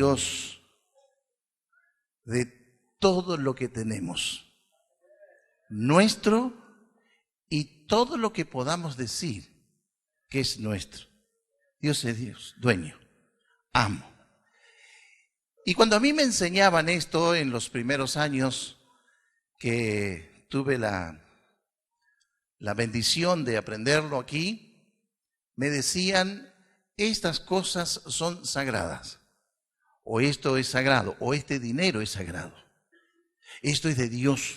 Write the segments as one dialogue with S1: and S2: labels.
S1: Dios de todo lo que tenemos, nuestro y todo lo que podamos decir que es nuestro. Dios es Dios, dueño, amo. Y cuando a mí me enseñaban esto en los primeros años que tuve la bendición de aprenderlo aquí, me decían, estas cosas son sagradas, o esto es sagrado, o este dinero es sagrado, esto es de Dios,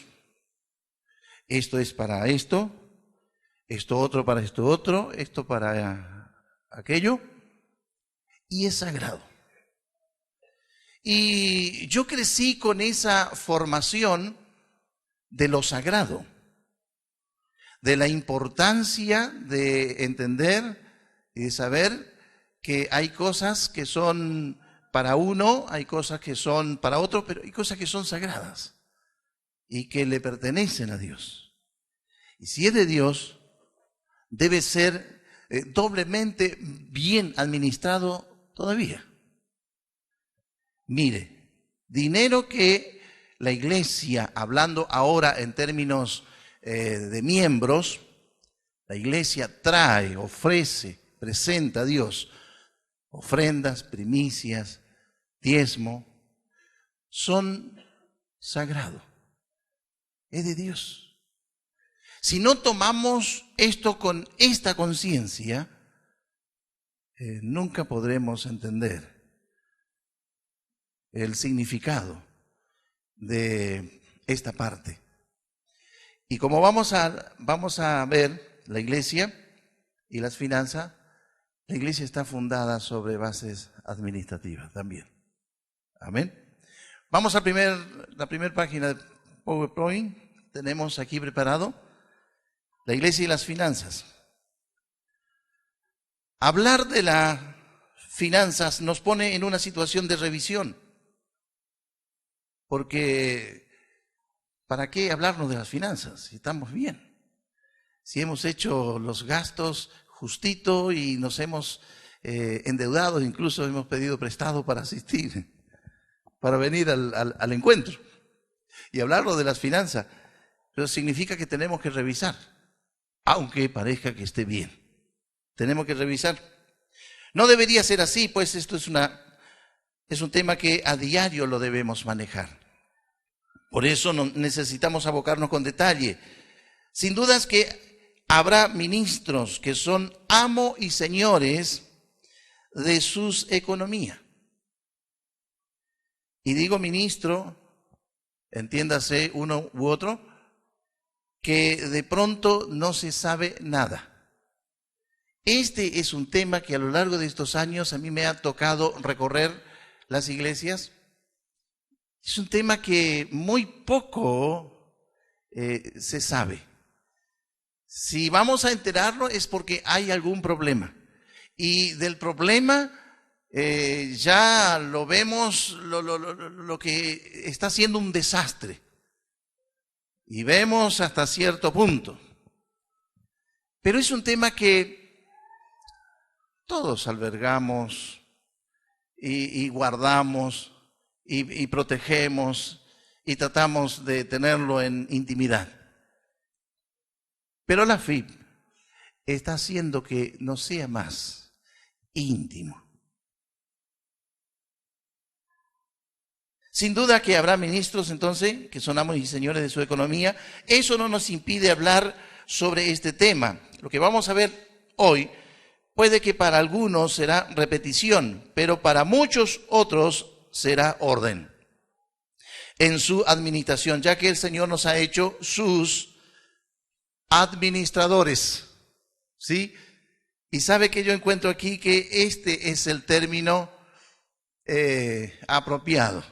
S1: esto es para esto otro para esto otro, esto para aquello, y es sagrado. Y yo crecí con esa formación de lo sagrado, de la importancia de entender y de saber que hay cosas que son para uno, hay cosas que son para otro, pero hay cosas que son sagradas y que le pertenecen a Dios. Y si es de Dios, debe ser doblemente bien administrado todavía. Mire, dinero que la iglesia, hablando ahora en términos de miembros, la iglesia trae, ofrece, presenta a Dios ofrendas, primicias, diezmo, son sagrados, es de Dios. Si no tomamos esto con esta conciencia, nunca podremos entender el significado de esta parte. Y como vamos a ver la iglesia y las finanzas, la iglesia está fundada sobre bases administrativas también. Amén. Vamos a la primera página de PowerPoint. Tenemos aquí preparado la iglesia y las finanzas. Hablar de las finanzas nos pone en una situación de revisión. Porque, ¿para qué hablarnos de las finanzas si estamos bien? Si hemos hecho los gastos justito y nos hemos endeudado, incluso hemos pedido prestado para asistir, para venir al encuentro. Y hablarlo de las finanzas, pero significa que tenemos que revisar, aunque parezca que esté bien. Tenemos que revisar. No debería ser así, pues esto es un tema que a diario lo debemos manejar. Por eso necesitamos abocarnos con detalle. Sin duda es que habrá ministros que son amo y señores de sus economías. Y digo ministro, entiéndase uno u otro, que de pronto no se sabe nada. Este es un tema que a lo largo de estos años a mí me ha tocado recorrer las iglesias. Es un tema que muy poco se sabe. Si vamos a enterarlo es porque hay algún problema. Y del problema ya lo vemos lo que está siendo un desastre. Y vemos hasta cierto punto. Pero es un tema que todos albergamos y guardamos y protegemos y tratamos de tenerlo en intimidad. Pero la FIP está haciendo que no sea más íntimo. Sin duda que habrá ministros entonces que son amos y señores de su economía. Eso no nos impide hablar sobre este tema. Lo que vamos a ver hoy puede que para algunos será repetición, pero para muchos otros será orden en su administración, ya que el Señor nos ha hecho sus administradores, ¿sí? Y sabe que yo encuentro aquí que este es el término apropiado,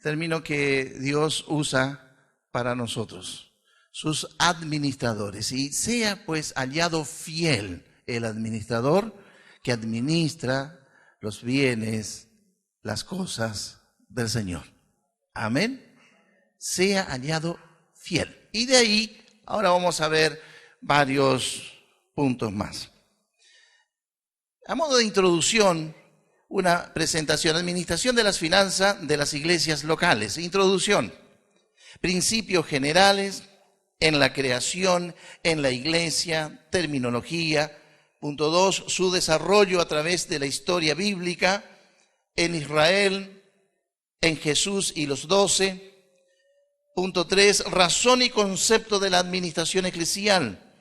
S1: término que Dios usa para nosotros, sus administradores. Y sea pues hallado fiel el administrador que administra los bienes, las cosas del Señor. Amén. Sea hallado fiel. Y de ahí, ahora vamos a ver varios puntos más. A modo de introducción, una presentación. Administración de las finanzas de las iglesias locales. Introducción. Principios generales en la creación, en la iglesia, terminología. Punto 2, su desarrollo a través de la historia bíblica, en Israel, en Jesús y los 12. Punto 3, razón y concepto de la administración eclesial,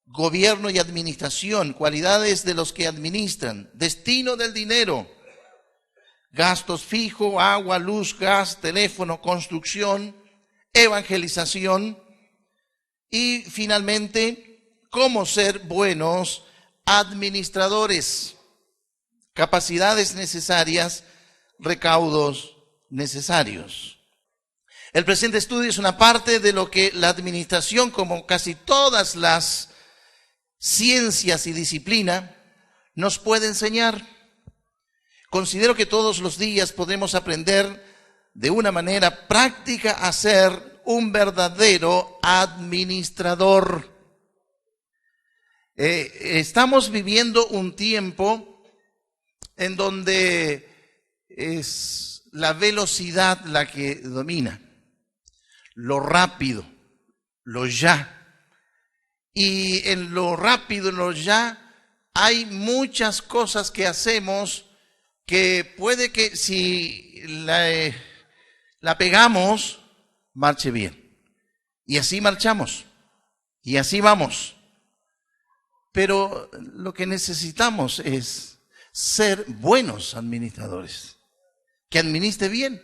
S1: gobierno y administración, cualidades de los que administran, destino del dinero, gastos fijos, agua, luz, gas, teléfono, construcción, evangelización y finalmente, cómo ser buenos administradores, capacidades necesarias, recaudos necesarios. El presente estudio es una parte de lo que la administración, como casi todas las ciencias y disciplinas, nos puede enseñar. Considero que todos los días podemos aprender de una manera práctica a ser un verdadero administrador. Estamos viviendo un tiempo en donde es la velocidad la que domina, lo rápido, lo ya. Y en lo rápido, en lo ya, hay muchas cosas que hacemos que puede que si la pegamos, marche bien. Y así marchamos, y así vamos. Pero lo que necesitamos es ser buenos administradores, que administre bien.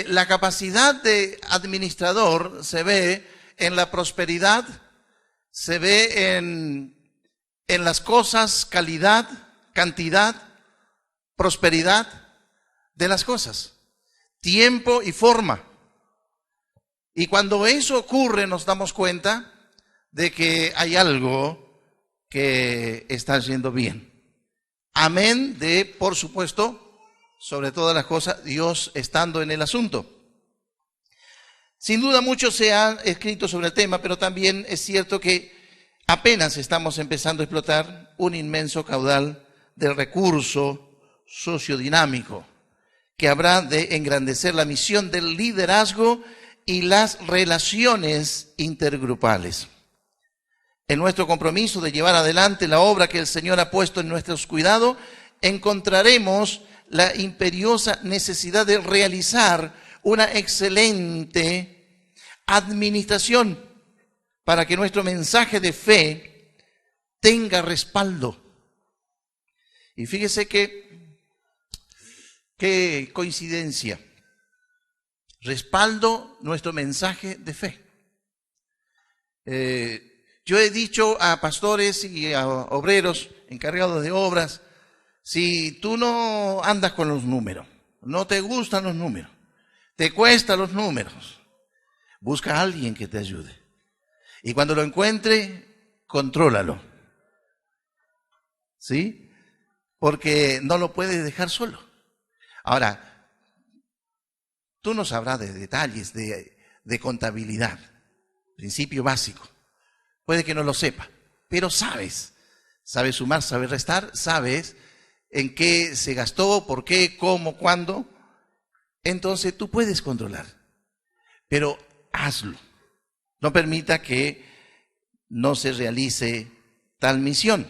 S1: La capacidad de administrador se ve en la prosperidad, se ve en las cosas, calidad, cantidad, prosperidad de las cosas, tiempo y forma. Y cuando eso ocurre nos damos cuenta de que hay algo que está yendo bien. Amén de, por supuesto, sobre todas las cosas, Dios estando en el asunto. Sin duda mucho se ha escrito sobre el tema, pero también es cierto que apenas estamos empezando a explotar un inmenso caudal de recurso sociodinámico que habrá de engrandecer la misión del liderazgo y las relaciones intergrupales. En nuestro compromiso de llevar adelante la obra que el Señor ha puesto en nuestros cuidados, encontraremos la imperiosa necesidad de realizar una excelente administración para que nuestro mensaje de fe tenga respaldo. Y fíjese qué coincidencia. Respaldo nuestro mensaje de fe. Yo he dicho a pastores y a obreros encargados de obras, si tú no andas con los números, no te gustan los números, te cuestan los números, busca a alguien que te ayude. Y cuando lo encuentre, contrólalo. ¿Sí? Porque no lo puedes dejar solo. Ahora, tú no sabrás de detalles de contabilidad, principio básico. Puede que no lo sepa, pero sabes sumar, sabes restar, sabes en qué se gastó, por qué, cómo, cuándo. Entonces tú puedes controlar, pero hazlo. No permita que no se realice tal misión.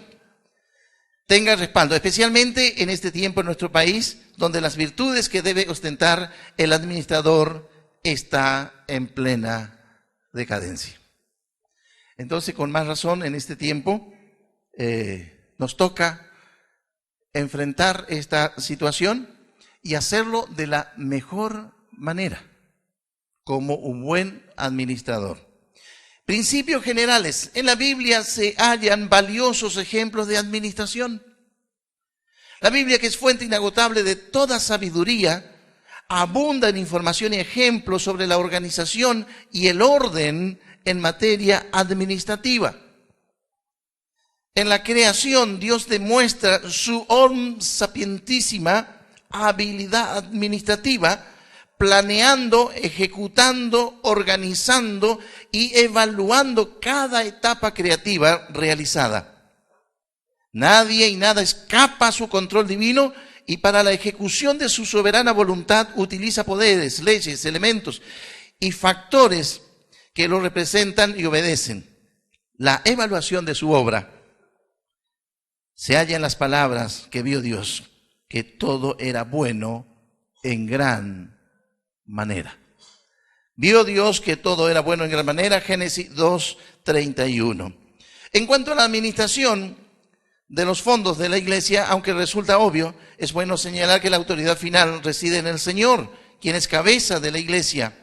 S1: Tenga respaldo, especialmente en este tiempo en nuestro país, donde las virtudes que debe ostentar el administrador está en plena decadencia. Entonces, con más razón, en este tiempo nos toca enfrentar esta situación y hacerlo de la mejor manera, como un buen administrador. Principios generales. En la Biblia se hallan valiosos ejemplos de administración. La Biblia, que es fuente inagotable de toda sabiduría, abunda en información y ejemplos sobre la organización y el orden en materia administrativa. En la creación, Dios demuestra su sapientísima habilidad administrativa, planeando, ejecutando, organizando y evaluando cada etapa creativa realizada. Nadie y nada escapa a su control divino y para la ejecución de su soberana voluntad utiliza poderes, leyes, elementos y factores que lo representan y obedecen. La evaluación de su obra se halla en las palabras que vio Dios, que todo era bueno en gran manera. Vio Dios que todo era bueno en gran manera, Génesis 2:31. En cuanto a la administración de los fondos de la iglesia, aunque resulta obvio, es bueno señalar que la autoridad final reside en el Señor, quien es cabeza de la iglesia.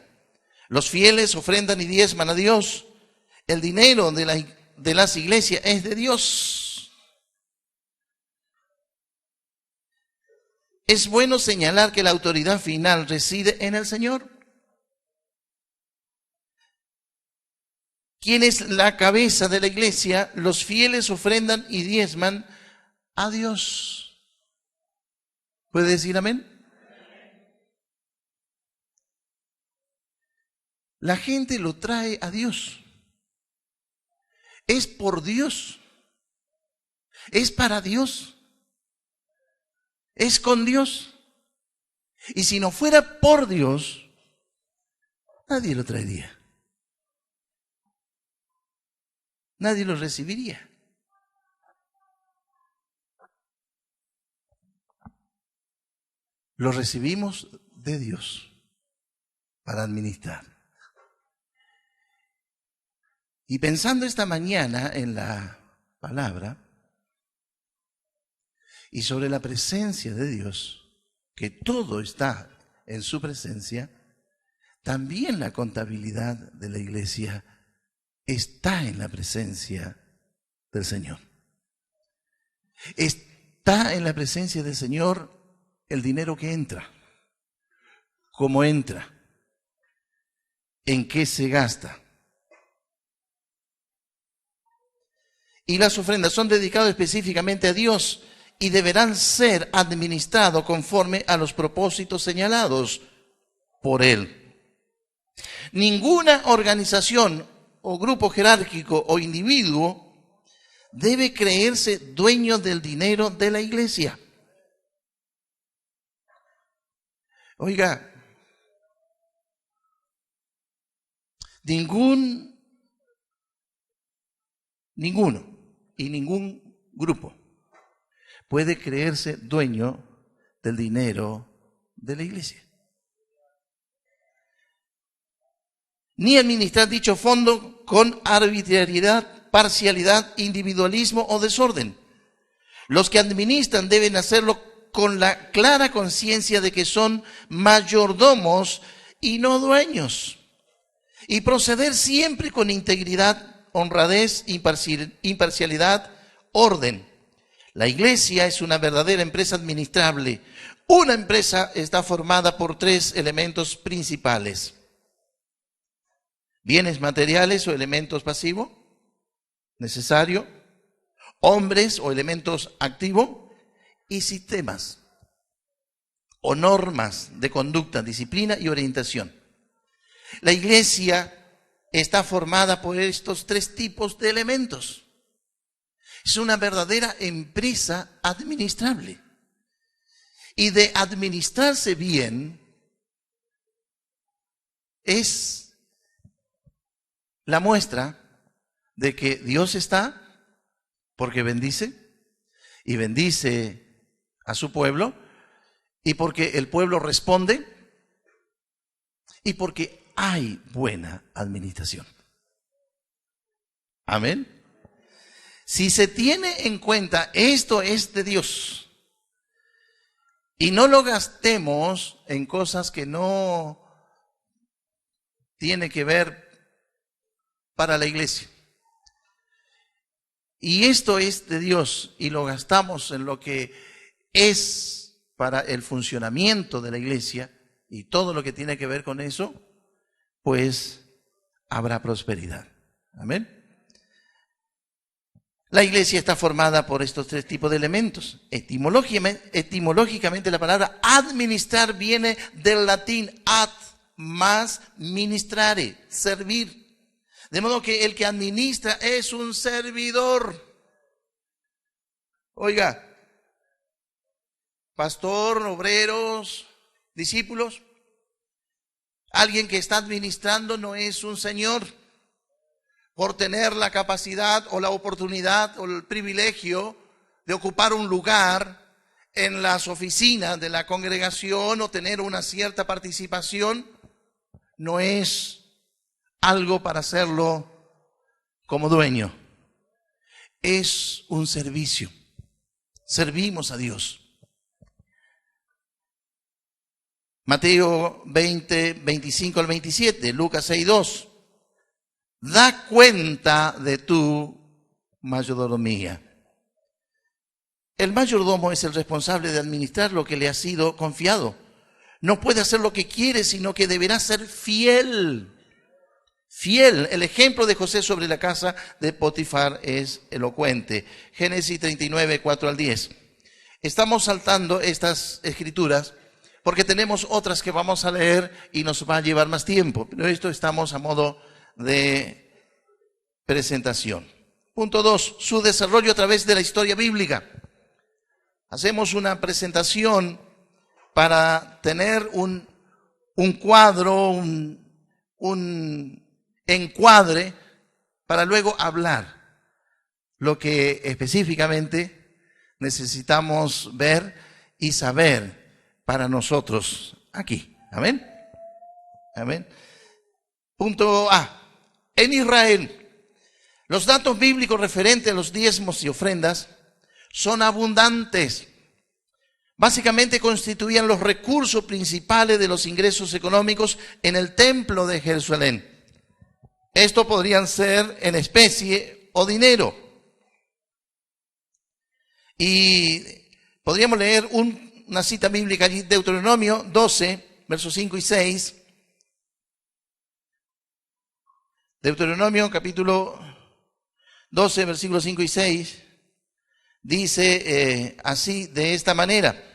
S1: Los fieles ofrendan y diezman a Dios. El dinero de las iglesias es de Dios. Es bueno señalar que la autoridad final reside en el Señor. ¿Quién es la cabeza de la iglesia? Los fieles ofrendan y diezman a Dios. ¿Puede decir amén? La gente lo trae a Dios. Es por Dios. Es para Dios. Es con Dios. Y si no fuera por Dios, nadie lo traería. Nadie lo recibiría. Lo recibimos de Dios para administrar. Y pensando esta mañana en la palabra y sobre la presencia de Dios, que todo está en su presencia, también la contabilidad de la iglesia está en la presencia del Señor. Está en la presencia del Señor el dinero que entra, cómo entra, en qué se gasta. Y las ofrendas son dedicadas específicamente a Dios y deberán ser administrados conforme a los propósitos señalados por Él. Ninguna organización o grupo jerárquico o individuo debe creerse dueño del dinero de la iglesia. Oiga, ninguno y ningún grupo puede creerse dueño del dinero de la iglesia, ni administrar dicho fondo con arbitrariedad, parcialidad, individualismo o desorden. Los que administran deben hacerlo con la clara conciencia de que son mayordomos y no dueños, y proceder siempre con integridad, honradez, imparcialidad, orden. La iglesia es una verdadera empresa administrable. Una empresa está formada por 3 elementos principales: bienes materiales o elementos pasivos, necesario, hombres o elementos activos, y sistemas o normas de conducta, disciplina y orientación. La iglesia está formada por estos 3 tipos de elementos. Es una verdadera empresa administrable. Y de administrarse bien es la muestra de que Dios está, porque bendice, y bendice a su pueblo, y porque el pueblo responde, y porque hay buena administración. Amén. Si se tiene en cuenta esto es de Dios, y no lo gastemos en cosas que no tienen que ver para la iglesia, y esto es de Dios, y lo gastamos en lo que es para el funcionamiento de la iglesia y todo lo que tiene que ver con eso, pues habrá prosperidad. Amén. La iglesia está formada por estos 3 tipos de elementos. Etimológicamente la palabra administrar viene del latín ad, más ministrare, servir. De modo que el que administra es un servidor. Oiga, pastor, obreros, discípulos. Alguien que está administrando no es un señor por tener la capacidad o la oportunidad o el privilegio de ocupar un lugar en las oficinas de la congregación o tener una cierta participación. No es algo para hacerlo como dueño. Es un servicio. Servimos a Dios. Mateo 20, 25 al 27, Lucas 6, 2. Da cuenta de tu mayordomía. El mayordomo es el responsable de administrar lo que le ha sido confiado. No puede hacer lo que quiere, sino que deberá ser fiel. Fiel. El ejemplo de José sobre la casa de Potifar es elocuente. Génesis 39, 4 al 10. Estamos saltando estas escrituras porque tenemos otras que vamos a leer y nos va a llevar más tiempo. Pero esto estamos a modo de presentación. Punto 2. Su desarrollo a través de la historia bíblica. Hacemos una presentación para tener un cuadro, un encuadre, para luego hablar lo que específicamente necesitamos ver y saber para nosotros aquí. Amén. Amén. Punto A. En Israel, los datos bíblicos referentes a los diezmos y ofrendas son abundantes. Básicamente constituían los recursos principales de los ingresos económicos en el templo de Jerusalén. Esto podrían ser en especie o dinero. Y podríamos leer una cita bíblica allí, Deuteronomio 12, versos 5 y 6. Deuteronomio capítulo 12, versículos 5 y 6. Dice así, de esta manera.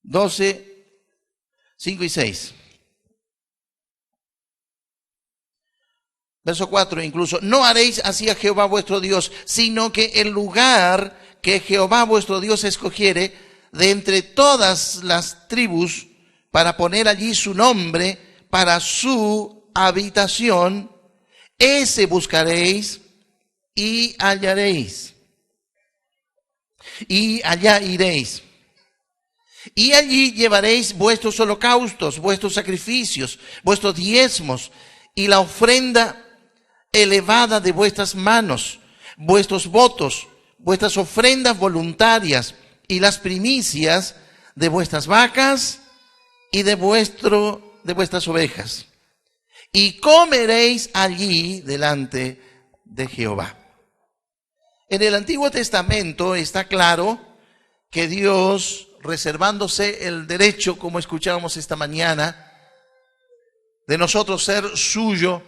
S1: Doce, 5 y 6. Verso 4 incluso. No haréis así a Jehová vuestro Dios, sino que el lugar que Jehová vuestro Dios escogiere de entre todas las tribus para poner allí su nombre, para su habitación, ese buscaréis y hallaréis. Y allá iréis. Y allí llevaréis vuestros holocaustos, vuestros sacrificios, vuestros diezmos y la ofrenda elevada de vuestras manos, vuestros votos, vuestras ofrendas voluntarias y las primicias de vuestras vacas y de vuestras ovejas. Y comeréis allí delante de Jehová. En el Antiguo Testamento está claro que Dios, reservándose el derecho, como escuchábamos esta mañana, de nosotros ser suyo,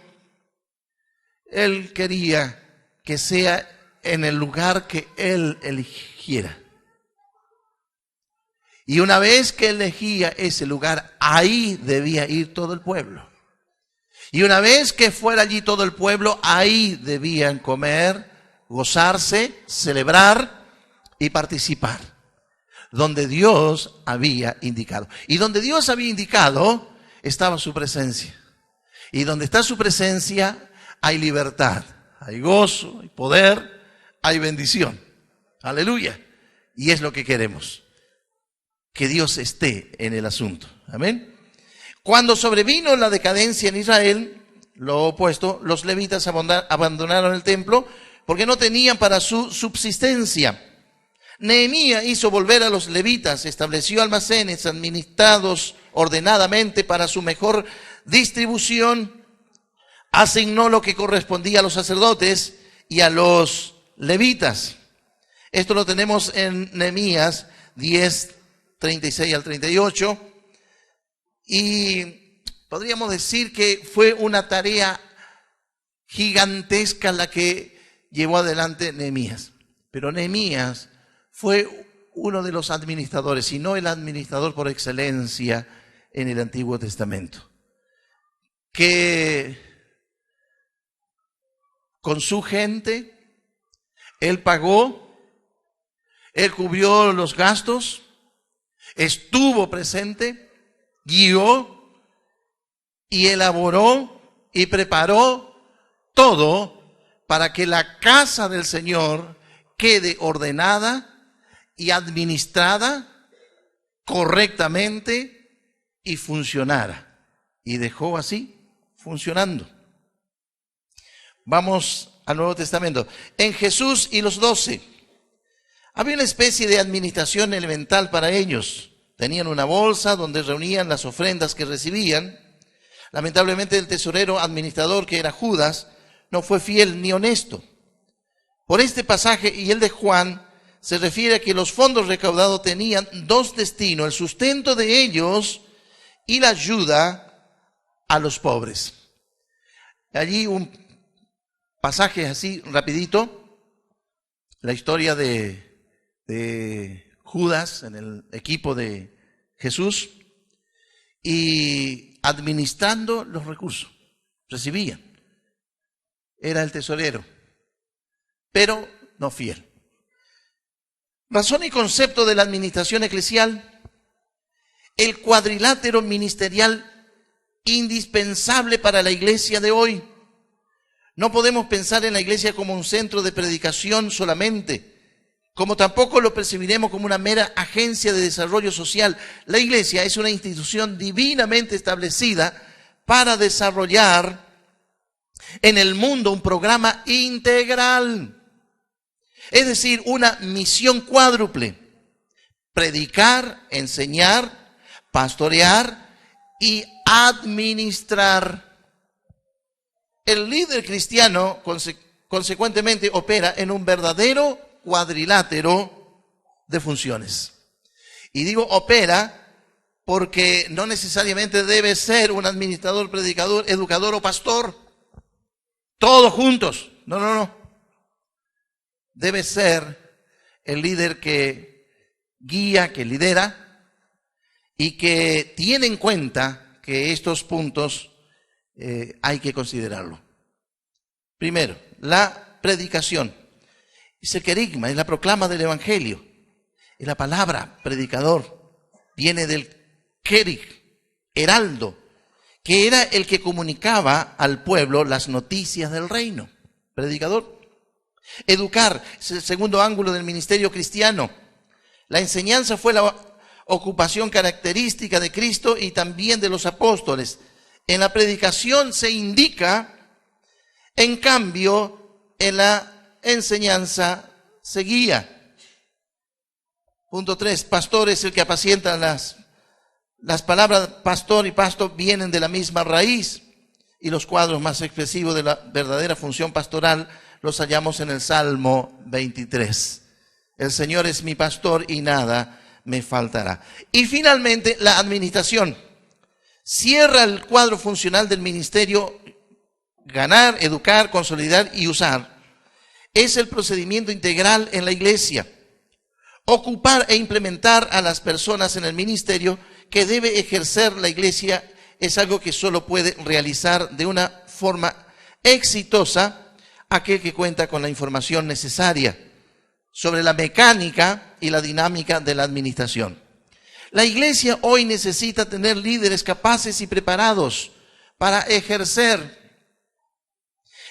S1: Él quería que sea en el lugar que Él eligiera. Y una vez que elegía ese lugar, ahí debía ir todo el pueblo. Y una vez que fuera allí todo el pueblo, ahí debían comer, gozarse, celebrar y participar. Donde Dios había indicado. Y donde Dios había indicado, estaba su presencia. Y donde está su presencia, hay libertad, hay gozo, hay poder, hay bendición. Aleluya. Y es lo que queremos. Que Dios esté en el asunto. Amén. Cuando sobrevino la decadencia en Israel, lo opuesto, los levitas abandonaron el templo porque no tenían para su subsistencia. Nehemías hizo volver a los levitas, estableció almacenes administrados ordenadamente para su mejor distribución, asignó lo que correspondía a los sacerdotes y a los levitas. Esto lo tenemos en Nehemías 10, 36 al 38. Y podríamos decir que fue una tarea gigantesca la que llevó adelante Nehemías. Pero Nehemías fue uno de los administradores, si no el administrador por excelencia en el Antiguo Testamento, que con su gente, él pagó, él cubrió los gastos, estuvo presente, guió y elaboró y preparó todo para que la casa del Señor quede ordenada y administrada correctamente y funcionara. Y dejó así funcionando. Vamos al Nuevo Testamento. En Jesús y los 12 había una especie de administración elemental para ellos. Tenían una bolsa donde reunían las ofrendas que recibían. Lamentablemente el tesorero administrador, que era Judas, no fue fiel ni honesto. Por este pasaje y el de Juan se refiere a que los fondos recaudados tenían dos destinos: el sustento de ellos y la ayuda a los pobres. Allí un pasaje así rapidito, la historia de Judas en el equipo de Jesús y administrando los recursos. Recibían. Era el tesorero, pero no fiel. Razón y concepto de la administración eclesial: el cuadrilátero ministerial indispensable para la iglesia de hoy. No podemos pensar en la iglesia como un centro de predicación solamente, como tampoco lo percibiremos como una mera agencia de desarrollo social. La iglesia es una institución divinamente establecida para desarrollar en el mundo un programa integral, es decir, una misión cuádruple: predicar, enseñar, pastorear y administrar. El líder cristiano, consecuentemente, opera en un verdadero cuadrilátero de funciones. Y digo opera porque no necesariamente debe ser un administrador, predicador, educador o pastor, todos juntos. No. Debe ser el líder que guía, que lidera y que tiene en cuenta que estos puntos hay que considerarlo. Primero, la predicación. Es el querigma, es la proclama del Evangelio. Es la palabra predicador. Viene del querig, heraldo, que era el que comunicaba al pueblo las noticias del reino. Predicador. Educar es el segundo ángulo del ministerio cristiano. La enseñanza fue la ocupación característica de Cristo y también de los apóstoles. En la predicación se indica, en cambio, en la enseñanza se guía. Punto 3. Pastor es el que apacienta las palabras pastor y pasto vienen de la misma raíz. Y los cuadros más expresivos de la verdadera función pastoral los hallamos en el Salmo 23. El Señor es mi pastor y nada me faltará. Y finalmente, la administración. Cierra el cuadro funcional del ministerio: ganar, educar, consolidar y usar. Es el procedimiento integral en la iglesia. Ocupar e implementar a las personas en el ministerio que debe ejercer la iglesia es algo que solo puede realizar de una forma exitosa aquel que cuenta con la información necesaria sobre la mecánica y la dinámica de la administración. La iglesia hoy necesita tener líderes capaces y preparados para ejercer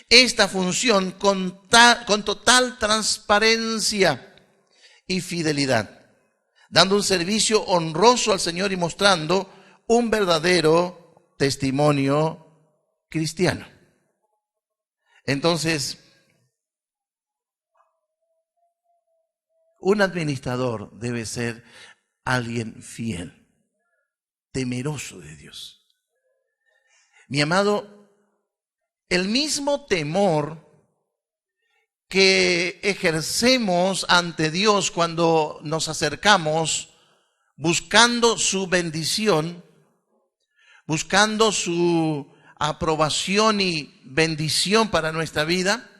S1: esta función con total transparencia y fidelidad, dando un servicio honroso al Señor y mostrando un verdadero testimonio cristiano. Entonces, un administrador debe ser alguien fiel, temeroso de Dios. Mi amado, el mismo temor que ejercemos ante Dios cuando nos acercamos buscando su bendición, buscando su aprobación y bendición para nuestra vida,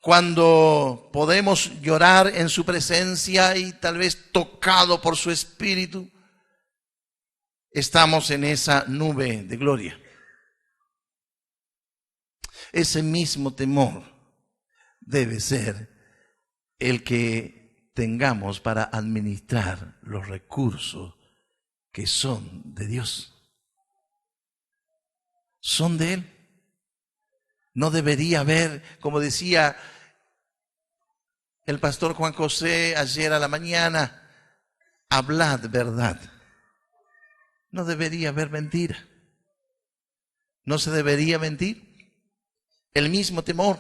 S1: cuando podemos llorar en su presencia y tal vez tocado por su espíritu, estamos en esa nube de gloria. ese mismo temor debe ser el que tengamos para administrar los recursos que son de Dios. Son de Él. No debería haber, como decía el pastor Juan José ayer a la mañana, hablad verdad. No debería haber mentira. No se debería mentir. El mismo temor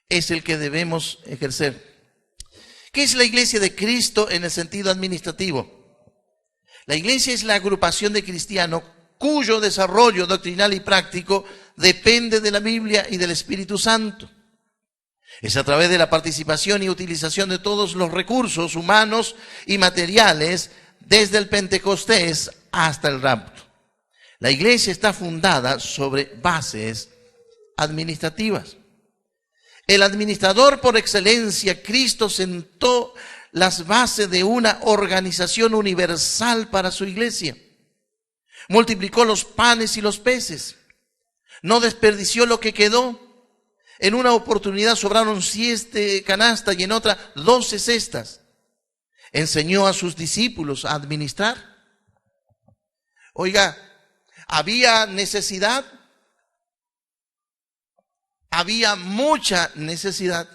S1: es el que debemos ejercer. ¿Qué es la iglesia de Cristo en el sentido administrativo? La iglesia es la agrupación de cristianos cuyo desarrollo doctrinal y práctico depende de la Biblia y del Espíritu Santo. Es a través de la participación y utilización de todos los recursos humanos y materiales desde el Pentecostés hasta el rapto. La iglesia está fundada sobre bases administrativas. El administrador por excelencia, Cristo, sentó las bases de una organización universal para su iglesia. Multiplicó los panes y los peces. No desperdició lo que quedó. En una oportunidad sobraron 7 canastas y en otra 12 cestas. Enseñó a sus discípulos a administrar. Oiga, había necesidad. Había mucha necesidad.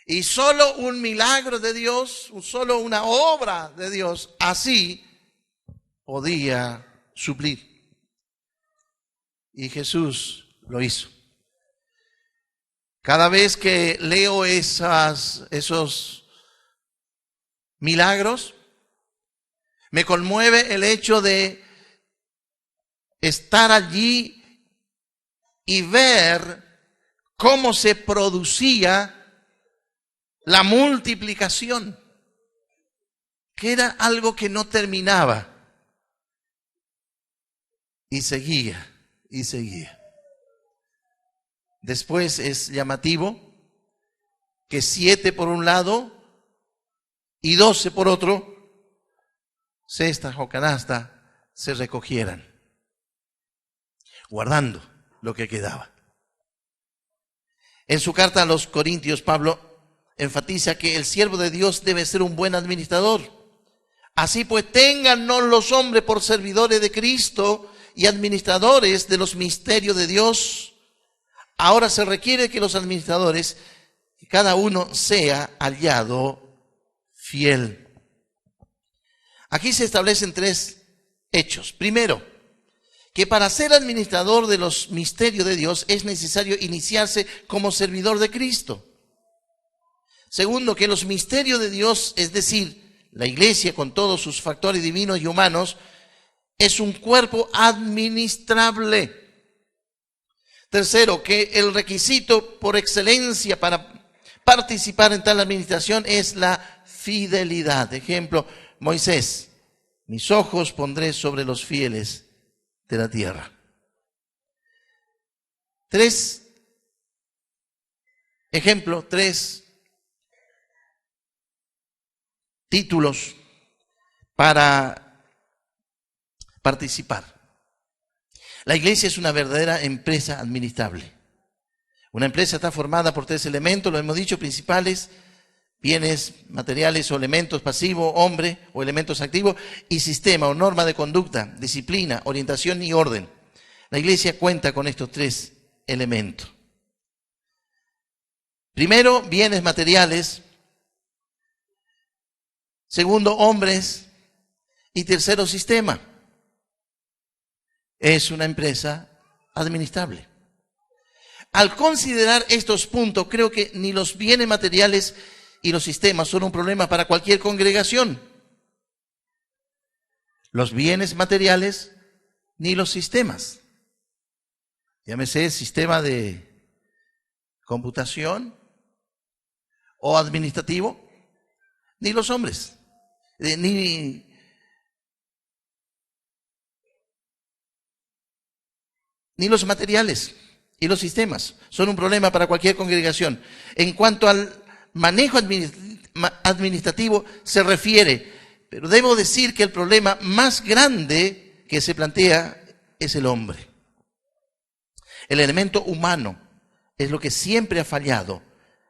S1: Y solo un milagro de Dios, solo una obra de Dios, así podía suplir. Y Jesús lo hizo. Cada vez que leo esos milagros, me conmueve el hecho de estar allí y ver cómo se producía la multiplicación, que era algo que no terminaba. Y seguía, y seguía. Después es llamativo que 7 por un lado y 12 por otro, cesta o canasta, se recogieran, guardando lo que quedaba. En su carta a los Corintios, Pablo enfatiza que el siervo de Dios debe ser un buen administrador. Así pues, téngannos los hombres por servidores de Cristo y administradores de los misterios de Dios. Ahora se requiere que los administradores, que cada uno sea hallado fiel. Aquí se establecen 3 hechos. Primero, que para ser administrador de los misterios de Dios es necesario iniciarse como servidor de Cristo. Segundo, que los misterios de Dios, es decir, la iglesia con todos sus factores divinos y humanos, es un cuerpo administrable. Tercero, que el requisito por excelencia para participar en tal administración es la fidelidad. Ejemplo, Moisés: mis ojos pondré sobre los fieles de la tierra. 3 títulos para participar. La iglesia es una verdadera empresa administrable. Una empresa está formada por 3 elementos, lo hemos dicho, principales: bienes materiales o elementos pasivos, hombre o elementos activos, y sistema o norma de conducta, disciplina, orientación y orden. La iglesia cuenta con estos 3 elementos. Primero, bienes materiales. Segundo, hombres. Y tercero, sistema. Es una empresa administrable. Al considerar estos puntos, creo que ni los bienes materiales y los sistemas son un problema para cualquier congregación. Los bienes materiales ni los sistemas. Llámese sistema de computación o administrativo, ni los hombres, ni los materiales y los sistemas son un problema para cualquier congregación. En cuanto al manejo administrativo se refiere, pero debo decir que el problema más grande que se plantea es el hombre. El elemento humano es lo que siempre ha fallado.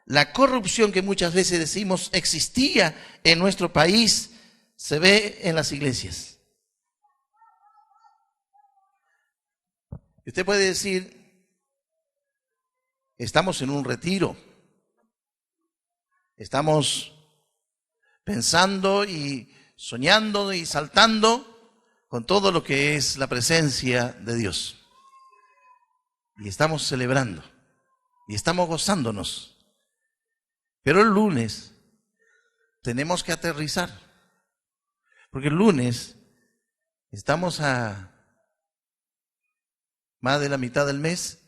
S1: La corrupción que muchas veces decimos existía en nuestro país se ve en las iglesias. Usted puede decir, estamos en un retiro, estamos pensando y soñando y saltando con todo lo que es la presencia de Dios. Y estamos celebrando y estamos gozándonos. Pero el lunes tenemos que aterrizar, porque el lunes estamos a más de la mitad del mes,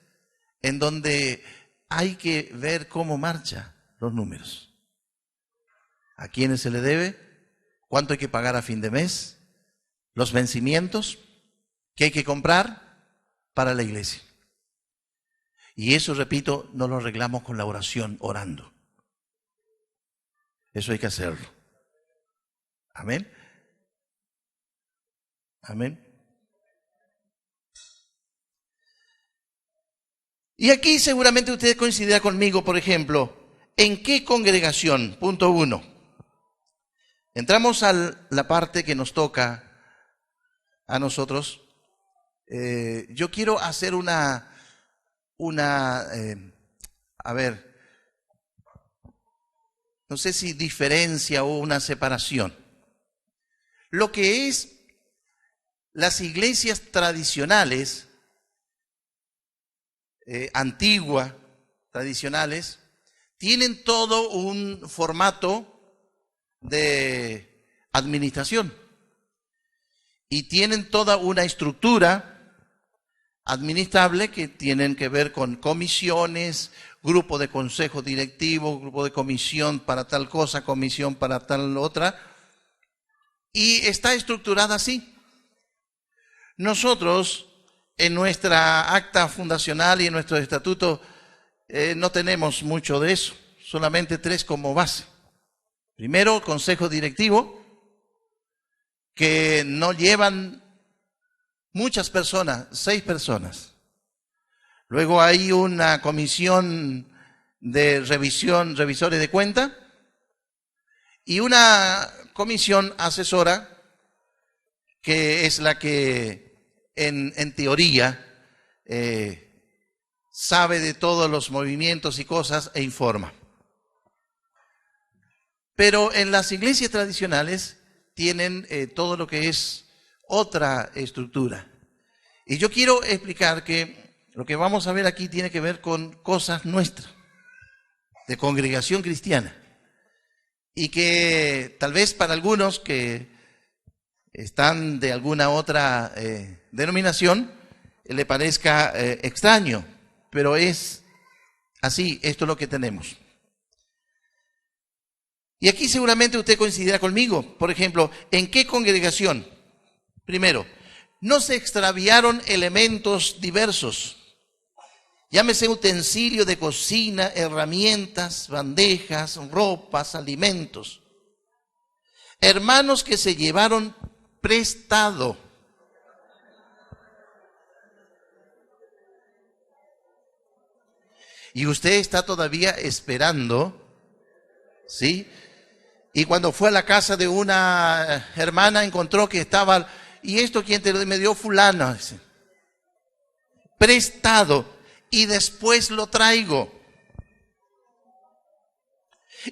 S1: en donde hay que ver cómo marchan los números. ¿A quiénes se le debe? ¿Cuánto hay que pagar a fin de mes? Los vencimientos que hay que comprar para la iglesia. Y eso, repito, no lo arreglamos con la oración, orando. Eso hay que hacerlo. Amén. Amén. Y aquí seguramente usted coincidirá conmigo, por ejemplo, ¿en qué congregación? Punto 1. Entramos a la parte que nos toca a nosotros. Yo quiero hacer no sé si diferencia o una separación. Lo que es las iglesias tradicionales, antiguas, tradicionales, tienen todo un formato de administración y tienen toda una estructura administrable que tienen que ver con comisiones, grupo de consejo directivo, grupo de comisión para tal cosa, comisión para tal otra, y está estructurada así. Nosotros, en nuestra acta fundacional y en nuestro estatuto, no tenemos mucho de eso, solamente 3 como base. Primero, consejo directivo, que no llevan muchas personas, 6 personas. Luego hay una comisión de revisión, revisores de cuenta, y una comisión asesora, que es la que en teoría sabe de todos los movimientos y cosas e informa. Pero en las iglesias tradicionales tienen todo lo que es otra estructura. Y yo quiero explicar que lo que vamos a ver aquí tiene que ver con cosas nuestras, de congregación cristiana. Y que tal vez para algunos que están de alguna otra denominación le parezca extraño, pero es así, esto es lo que tenemos. Y aquí seguramente usted coincidirá conmigo. Por ejemplo, ¿en qué congregación? Primero, no se extraviaron elementos diversos. Llámese utensilio de cocina, herramientas, bandejas, ropas, alimentos. Hermanos que se llevaron prestado. Y usted está todavía esperando, ¿sí? Y cuando fue a la casa de una hermana encontró que estaba, ¿y esto quién te lo dio? Me dio fulano. Dice. Prestado. Y después lo traigo.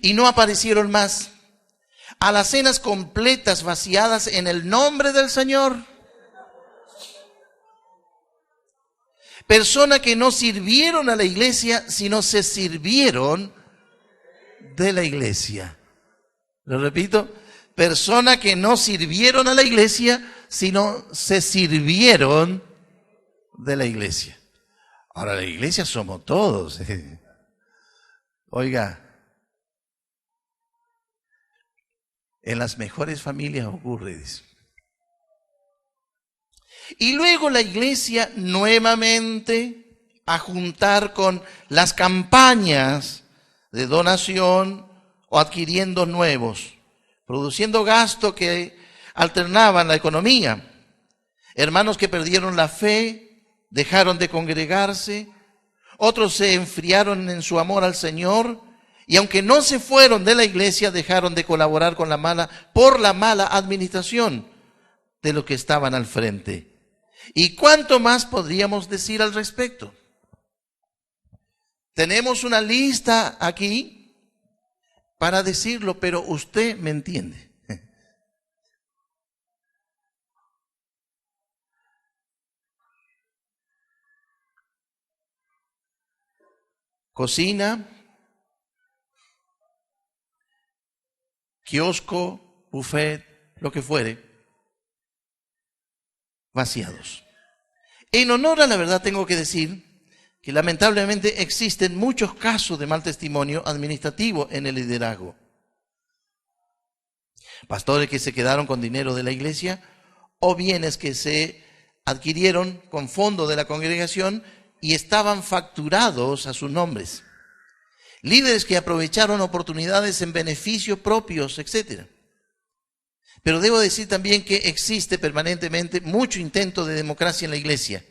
S1: Y no aparecieron más. Alacenas completas vaciadas en el nombre del Señor. Personas que no sirvieron a la iglesia, sino se sirvieron de la iglesia. Lo repito, personas que no sirvieron a la iglesia, sino se sirvieron de la iglesia. Ahora, la iglesia somos todos. Oiga, en las mejores familias ocurre eso. Y luego la iglesia nuevamente a juntar con las campañas de donación o adquiriendo nuevos, produciendo gastos que alternaban la economía. Hermanos que perdieron la fe dejaron de congregarse, otros se enfriaron en su amor al Señor, y aunque no se fueron de la iglesia, dejaron de colaborar con por la mala administración de los que estaban al frente. ¿Y cuánto más podríamos decir al respecto? Tenemos una lista aquí para decirlo, pero usted me entiende. Cocina, kiosco, buffet, lo que fuere, vaciados. En honor a la verdad tengo que decir que lamentablemente existen muchos casos de mal testimonio administrativo en el liderazgo. Pastores que se quedaron con dinero de la iglesia o bienes que se adquirieron con fondo de la congregación y estaban facturados a sus nombres. Líderes que aprovecharon oportunidades en beneficios propios, etc. Pero debo decir también que existe permanentemente mucho intento de democracia en la iglesia.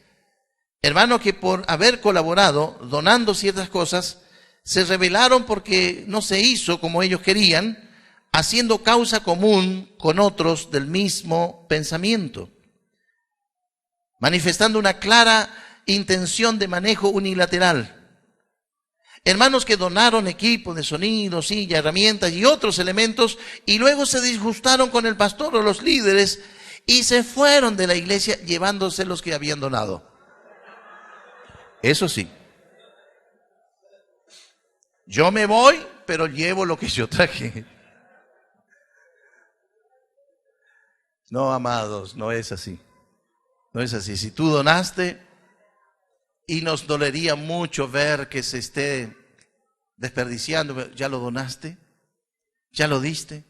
S1: Hermanos que por haber colaborado, donando ciertas cosas, se rebelaron porque no se hizo como ellos querían, haciendo causa común con otros del mismo pensamiento, manifestando una clara intención de manejo unilateral. Hermanos que donaron equipos de sonido, silla, herramientas y otros elementos y luego se disgustaron con el pastor o los líderes y se fueron de la iglesia llevándose los que habían donado. Eso sí. Yo me voy, pero llevo lo que yo traje. No, amados, no es así. No es así. Si tú donaste, y nos dolería mucho ver que se esté desperdiciando, ya lo donaste, ya lo diste,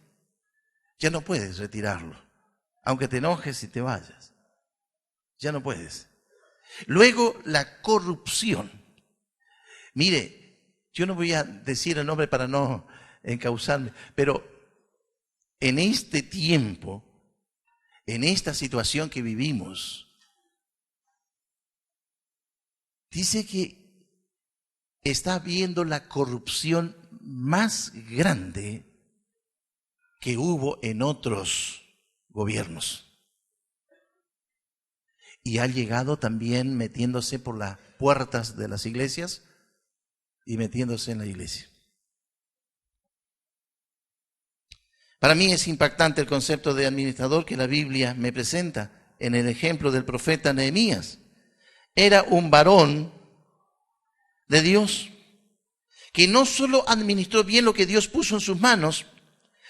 S1: ya no puedes retirarlo, aunque te enojes y te vayas, ya no puedes. Luego, la corrupción. Mire, yo no voy a decir el nombre para no encauzarme, pero en este tiempo, en esta situación que vivimos, dice que está habiendo la corrupción más grande que hubo en otros gobiernos. Y ha llegado también metiéndose por las puertas de las iglesias y metiéndose en la iglesia. Para mí es impactante el concepto de administrador que la Biblia me presenta en el ejemplo del profeta Nehemías. Era un varón de Dios que no solo administró bien lo que Dios puso en sus manos,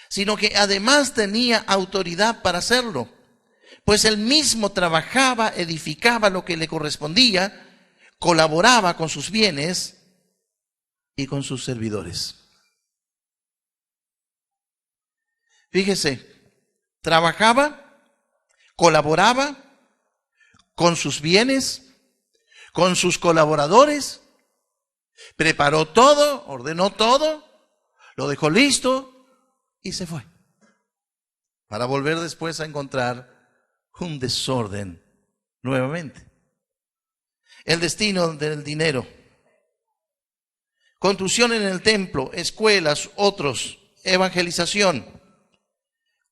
S1: sino que además tenía autoridad para hacerlo, pues él mismo trabajaba, edificaba lo que le correspondía, colaboraba con sus bienes y con sus servidores. Fíjese, trabajaba, colaboraba con sus bienes, con sus colaboradores, preparó todo, ordenó todo, lo dejó listo y se fue, para volver después a encontrar un desorden nuevamente. El destino del dinero. Construcción en el templo, escuelas, otros, evangelización.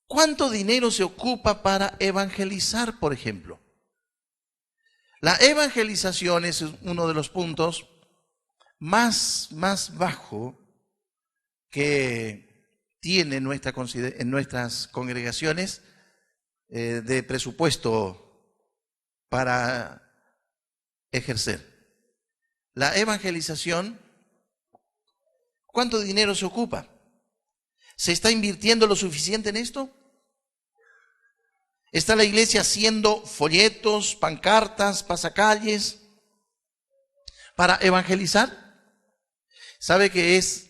S1: ¿Cuánto dinero se ocupa para evangelizar, por ejemplo? La evangelización es uno de los puntos más bajo que tiene en nuestras congregaciones de presupuesto para ejercer. La evangelización, ¿cuánto dinero se ocupa? ¿Se está invirtiendo lo suficiente en esto? ¿Está la iglesia haciendo folletos, pancartas, pasacalles para evangelizar? ¿Sabe qué es,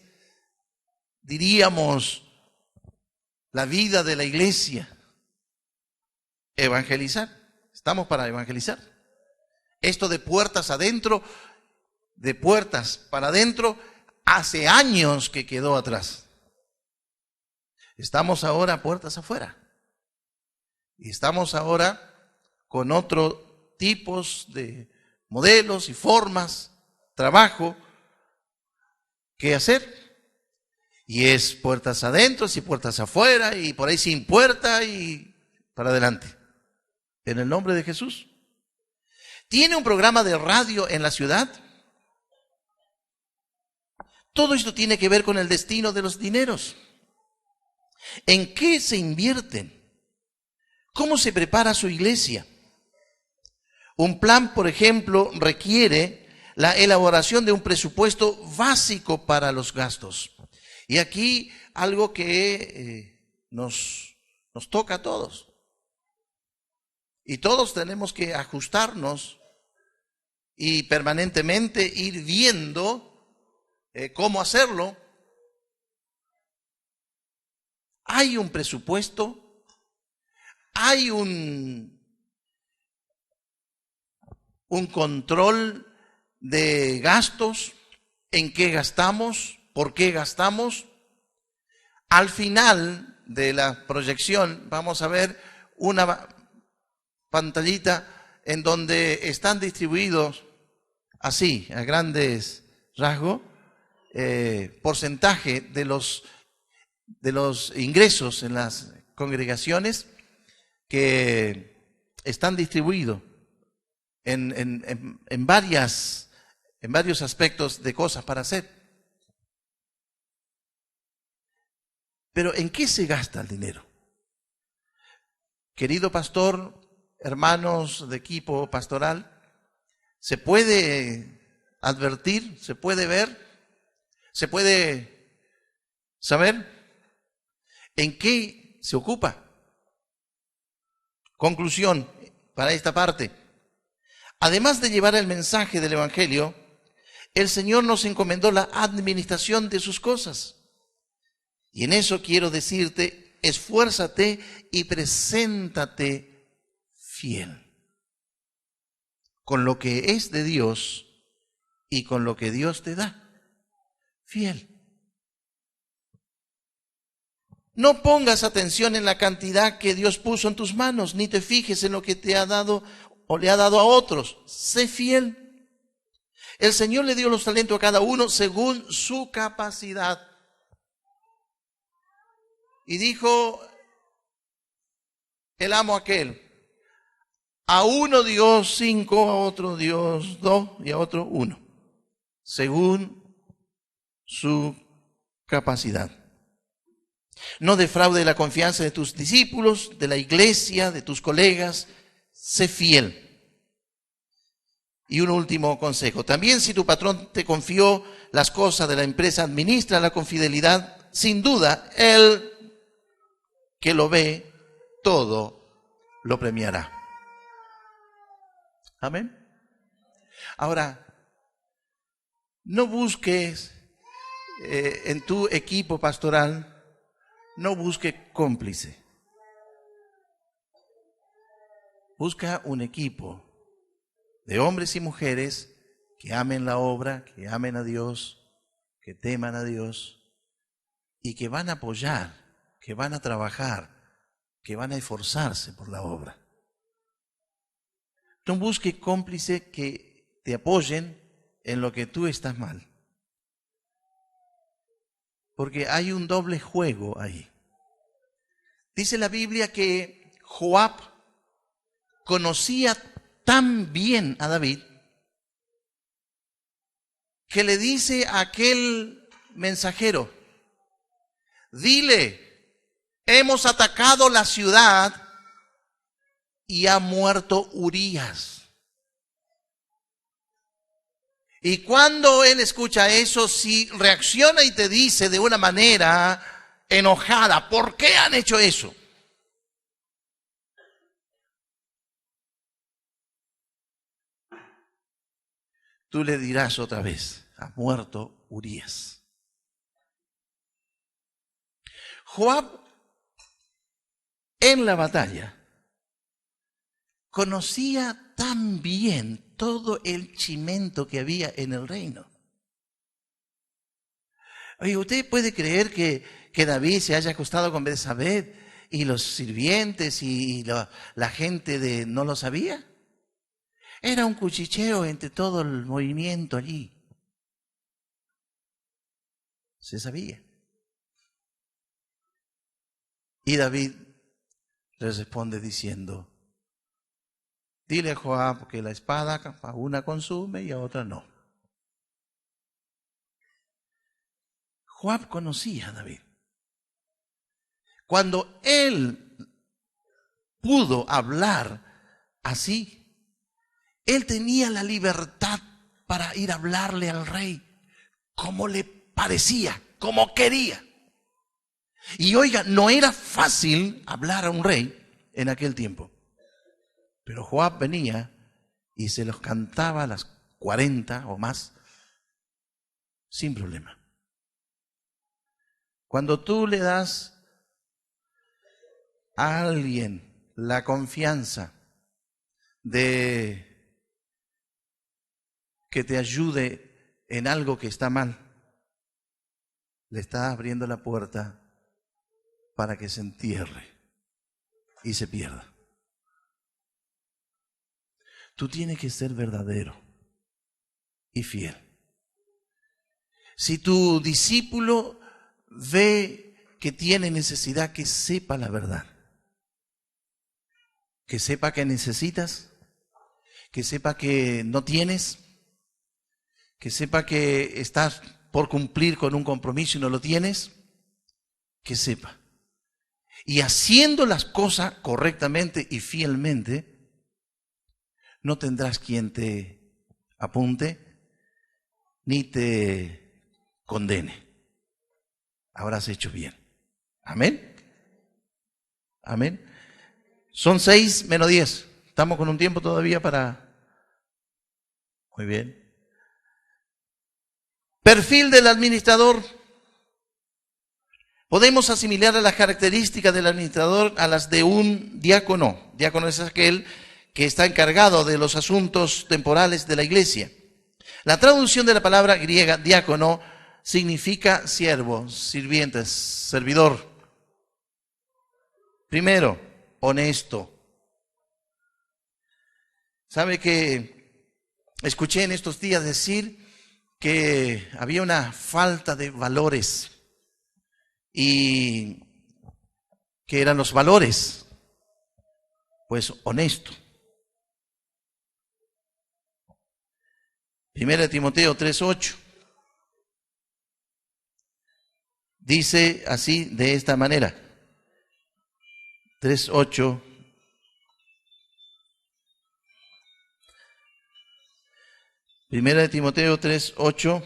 S1: diríamos, la vida de la iglesia? Evangelizar. Estamos para evangelizar. Esto de puertas adentro, de puertas para adentro, hace años que quedó atrás. Estamos ahora puertas afuera. Y estamos ahora con otros tipos de modelos y formas, trabajo que hacer. Y es puertas adentro, y puertas afuera, y por ahí sin puerta y para adelante. En el nombre de Jesús. ¿Tiene un programa de radio en la ciudad? Todo esto tiene que ver con el destino de los dineros. ¿En qué se invierten? ¿Cómo se prepara su iglesia? Un plan, por ejemplo, requiere la elaboración de un presupuesto básico para los gastos. Y aquí algo que nos toca a todos. Y todos tenemos que ajustarnos y permanentemente ir viendo cómo hacerlo. Hay un presupuesto, hay un control de gastos, en qué gastamos, por qué gastamos. Al final de la proyección vamos a ver una pantallita en donde están distribuidos así, a grandes rasgos, porcentaje de los ingresos en las congregaciones que están distribuidos en varios aspectos de cosas para hacer. Pero ¿en qué se gasta el dinero? Querido pastor, hermanos de equipo pastoral, ¿se puede advertir? ¿Se puede ver? ¿Se puede saber en qué se ocupa? Conclusión para esta parte. Además de llevar el mensaje del Evangelio, el Señor nos encomendó la administración de sus cosas. Y en eso quiero decirte, esfuérzate y preséntate fiel con lo que es de Dios y con lo que Dios te da. Fiel. No pongas atención en la cantidad que Dios puso en tus manos, ni te fijes en lo que te ha dado o le ha dado a otros. Sé fiel. El Señor le dio los talentos a cada uno según su capacidad. Y dijo el amo aquel, a uno dio 5, a otro dio 2 y a otro 1, según su capacidad. No defraude la confianza de tus discípulos, de la iglesia, de tus colegas. Sé fiel. Y un último consejo. También si tu patrón te confió las cosas de la empresa, administra con fidelidad. Sin duda, él que lo ve todo lo premiará. Amén. Ahora, no busques en tu equipo pastoral, no busque cómplice. Busca un equipo de hombres y mujeres que amen la obra, que amen a Dios, que teman a Dios y que van a apoyar, que van a trabajar, que van a esforzarse por la obra. No busque cómplices que te apoyen en lo que tú estás mal. Porque hay un doble juego ahí. Dice la Biblia que Joab conocía tan bien a David que le dice a aquel mensajero, dile, hemos atacado la ciudad y ha muerto Urías. Y cuando él escucha eso, si reacciona y te dice de una manera enojada, ¿por qué han hecho eso? Tú le dirás otra vez, ha muerto Urías. Joab en la batalla conocía tan bien todo el chimento que había en el reino. Oye, ¿usted puede creer que David se haya acostado con Betsabé y los sirvientes y la gente no lo sabía? Era un cuchicheo entre todo el movimiento allí. Se sabía. Y David le responde diciendo, dile a Joab que la espada a una consume y a otra no. Joab conocía a David. Cuando él pudo hablar así, él tenía la libertad para ir a hablarle al rey como le parecía, como quería. Y oiga, no era fácil hablar a un rey en aquel tiempo. Pero Joab venía y se los cantaba a las 40 o más sin problema. Cuando tú le das a alguien la confianza de que te ayude en algo que está mal, le estás abriendo la puerta para que se entierre y se pierda. Tú tienes que ser verdadero y fiel. Si tu discípulo ve que tiene necesidad, que sepa la verdad. Que sepa que necesitas, que sepa que no tienes, que sepa que estás por cumplir con un compromiso y no lo tienes, que sepa. Y haciendo las cosas correctamente y fielmente, no tendrás quien te apunte ni te condene. Habrás hecho bien. Amén. Amén. Son 6 menos 10. Estamos con un tiempo todavía para... Muy bien. Perfil del administrador. Podemos asimilar a las características del administrador a las de un diácono. Diácono es aquel que está encargado de los asuntos temporales de la iglesia. La traducción de la palabra griega diácono significa siervo, sirviente, servidor. Primero, honesto. ¿Sabe que escuché en estos días decir que había una falta de valores? Y que eran los valores, pues honesto. 1 Timoteo 3:8 dice así, de esta manera. 3:8. Primera de Timoteo 3:8.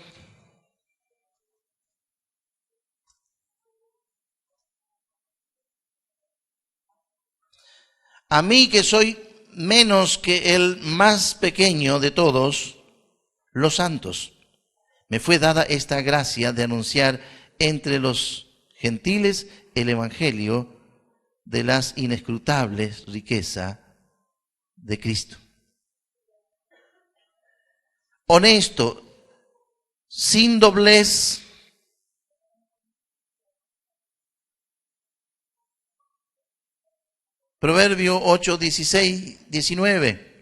S1: A mí, que soy menos que el más pequeño de todos los santos, me fue dada esta gracia de anunciar entre los gentiles el evangelio de las inescrutables riquezas de Cristo. Honesto, sin doblez, Proverbio 8, 16, 19.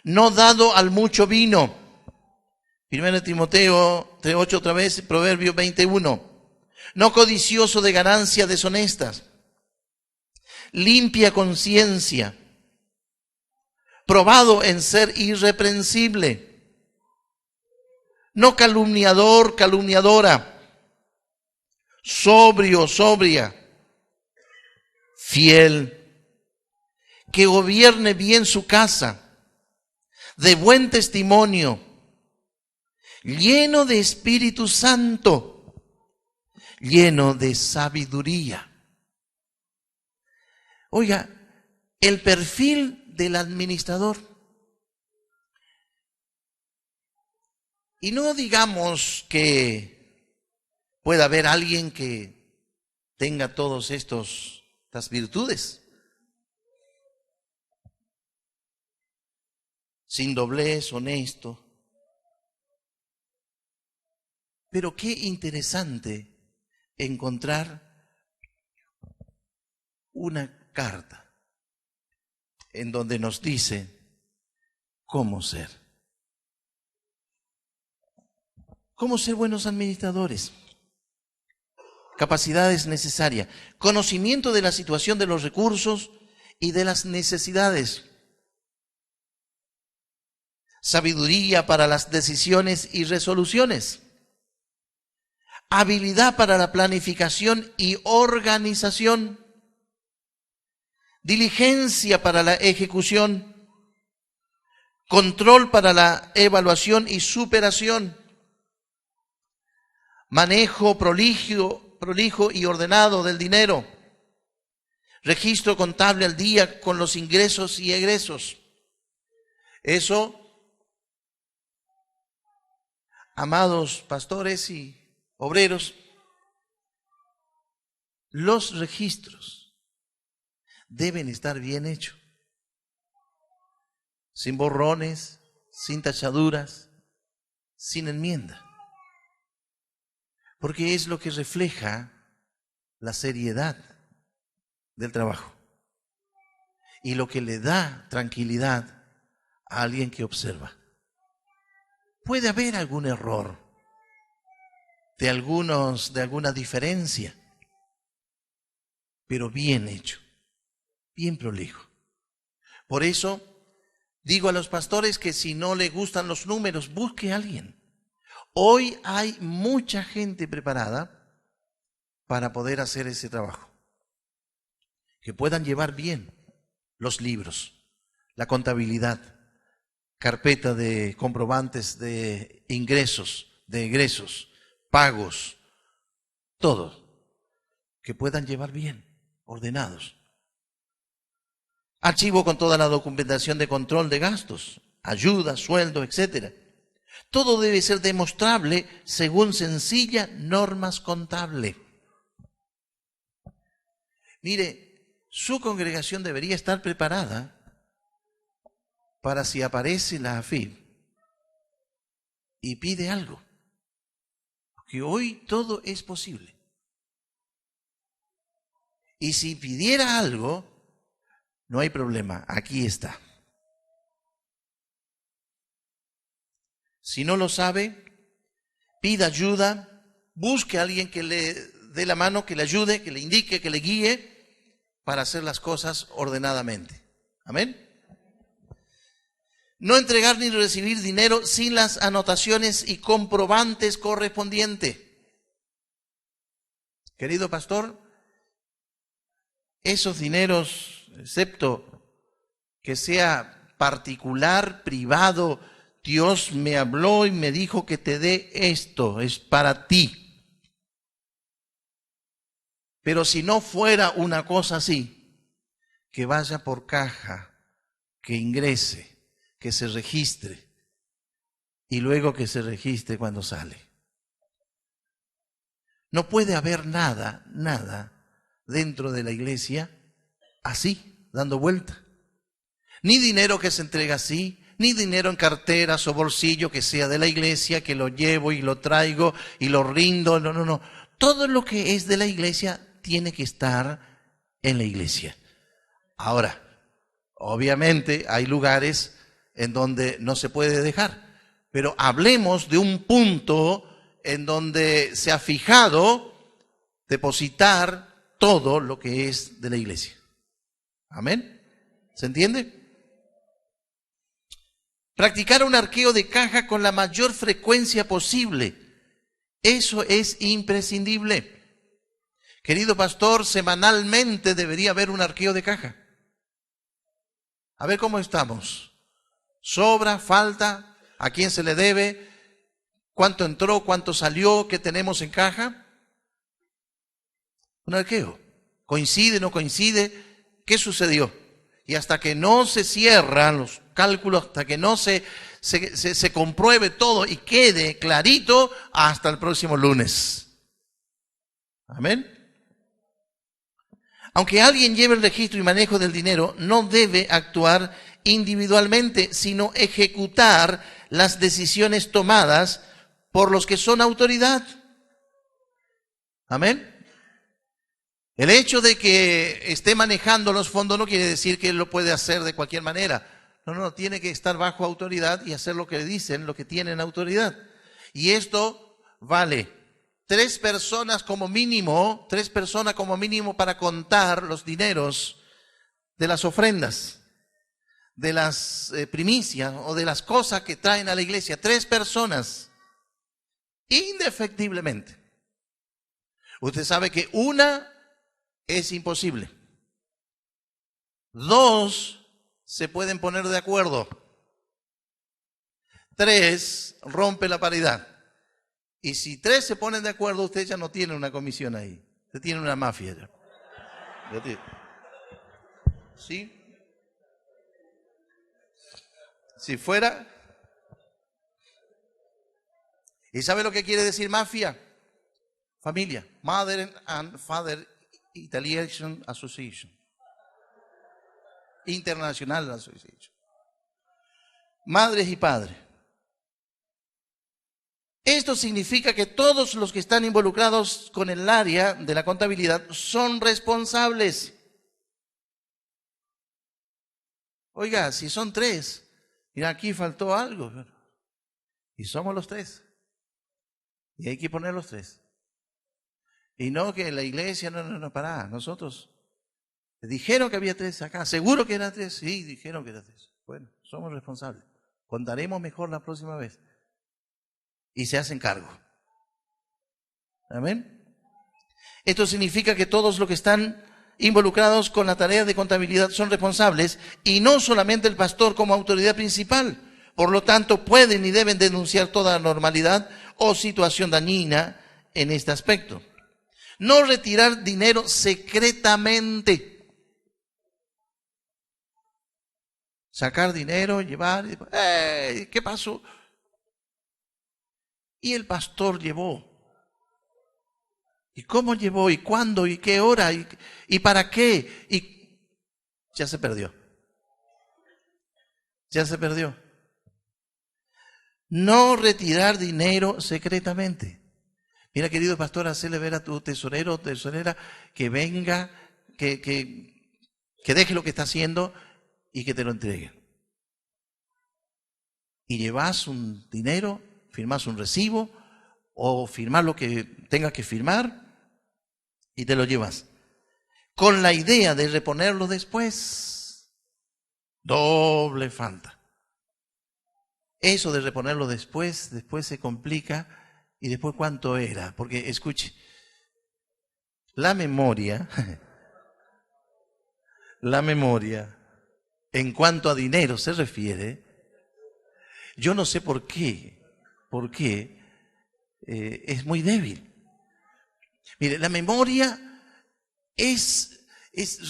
S1: No dado al mucho vino. 1 Timoteo 3:8 otra vez, Proverbio 21. No codicioso de ganancias deshonestas. Limpia conciencia. Probado en ser irreprensible. No calumniador, calumniadora. Sobrio, sobria. Fiel, que gobierne bien su casa, de buen testimonio, lleno de Espíritu Santo, lleno de sabiduría. Oiga, el perfil del administrador. Y no digamos que pueda haber alguien que tenga todos estas virtudes. Sin doblez, honesto. Pero qué interesante encontrar una carta en donde nos dice cómo ser. Cómo ser buenos administradores. Capacidades necesarias. Conocimiento de la situación de los recursos y de las necesidades. Sabiduría para las decisiones y resoluciones. Habilidad para la planificación y organización. Diligencia para la ejecución. Control para la evaluación y superación. Manejo prolijo y ordenado del dinero. Registro contable al día con los ingresos y egresos. Eso, amados pastores y obreros, los registros deben estar bien hechos, sin borrones, sin tachaduras, sin enmienda, porque es lo que refleja la seriedad del trabajo y lo que le da tranquilidad a alguien que observa. Puede haber algún error, de alguna diferencia, pero bien hecho, bien prolijo. Por eso digo a los pastores que si no le gustan los números, busque a alguien. Hoy hay mucha gente preparada para poder hacer ese trabajo, que puedan llevar bien los libros, la contabilidad, carpeta de comprobantes de ingresos, de egresos, pagos, todo, que puedan llevar bien, ordenados. Archivo con toda la documentación de control de gastos, ayuda, sueldo, etcétera. Todo debe ser demostrable según sencillas normas contables. Mire, su congregación debería estar preparada para si aparece la AFIP y pide algo. Porque hoy todo es posible. Y si pidiera algo, no hay problema, aquí está. Si no lo sabe, pida ayuda, busque a alguien que le dé la mano, que le ayude, que le indique, que le guíe para hacer las cosas ordenadamente. Amén. No entregar ni recibir dinero sin las anotaciones y comprobantes correspondientes. Querido pastor, esos dineros, excepto que sea particular, privado, Dios me habló y me dijo que te dé esto, es para ti. Pero si no fuera una cosa así, que vaya por caja, que ingrese, que se registre y luego que se registre cuando sale. No puede haber nada dentro de la iglesia así, dando vuelta. Ni dinero que se entrega así, ni dinero en carteras o bolsillo que sea de la iglesia, que lo llevo y lo traigo y lo rindo. No. Todo lo que es de la iglesia tiene que estar en la iglesia. Ahora, obviamente hay lugares en donde no se puede dejar, pero hablemos de un punto en donde se ha fijado depositar todo lo que es de la iglesia. ¿Amén? ¿Se entiende? Practicar un arqueo de caja con la mayor frecuencia posible. Eso es imprescindible. Querido pastor, semanalmente debería haber un arqueo de caja. A ver cómo estamos. ¿Sobra? ¿Falta? ¿A quién se le debe? ¿Cuánto entró? ¿Cuánto salió? ¿Qué tenemos en caja? Un arqueo. ¿Coincide? ¿No coincide? ¿Qué sucedió? Y hasta que no se cierran los cálculos, hasta que no se compruebe todo y quede clarito, hasta el próximo lunes. Amén. Aunque alguien lleve el registro y manejo del dinero, no debe actuar individualmente, sino ejecutar las decisiones tomadas por los que son autoridad. Amén. El hecho de que esté manejando los fondos no quiere decir que él lo puede hacer de cualquier manera. No, tiene que estar bajo autoridad y hacer lo que dicen, lo que tienen autoridad. Y esto vale 3 personas como mínimo para contar los dineros de las ofrendas, de las primicias o de las cosas que traen a la iglesia. 3 personas, indefectiblemente. Usted sabe que una es imposible. 2 se pueden poner de acuerdo. 3 rompe la paridad. Y si 3 se ponen de acuerdo, usted ya no tiene una comisión ahí. Usted tiene una mafia ya. ¿Sí? Si fuera... ¿Y sabe lo que quiere decir mafia? Familia. Mother and Father Italian Association. International Association. Madres y padres. Esto significa que todos los que están involucrados con el área de la contabilidad son responsables. Oiga, si son 3, mira, aquí faltó algo. Y somos los 3. Y hay que poner los 3. Y no que la iglesia, no, pará. Nosotros dijeron que había 3 acá. ¿Seguro que eran 3? Sí, dijeron que eran 3. Bueno, somos responsables. Contaremos mejor la próxima vez. Y se hacen cargo. Amén. Esto significa que todos los que están involucrados con la tarea de contabilidad son responsables y no solamente el pastor como autoridad principal. Por lo tanto, pueden y deben denunciar toda anormalidad o situación dañina en este aspecto. No retirar dinero secretamente. Sacar dinero, llevar, ¿qué pasó? Y el pastor llevó. ¿Y cómo llevó? ¿Y cuándo? ¿Y qué hora? ¿Y para qué? Y ya se perdió. Ya se perdió. No retirar dinero secretamente. Mira, querido pastor, hacerle ver a tu tesorero o tesorera que venga, que deje lo que está haciendo y que te lo entregue. Y llevas un dinero, firmas un recibo o firmar lo que tengas que firmar y te lo llevas. Con la idea de reponerlo después. Doble falta. Eso de reponerlo después se complica. ¿Y después cuánto era? Porque, escuche, la memoria, en cuanto a dinero se refiere, yo no sé por qué es muy débil. Mire, la memoria es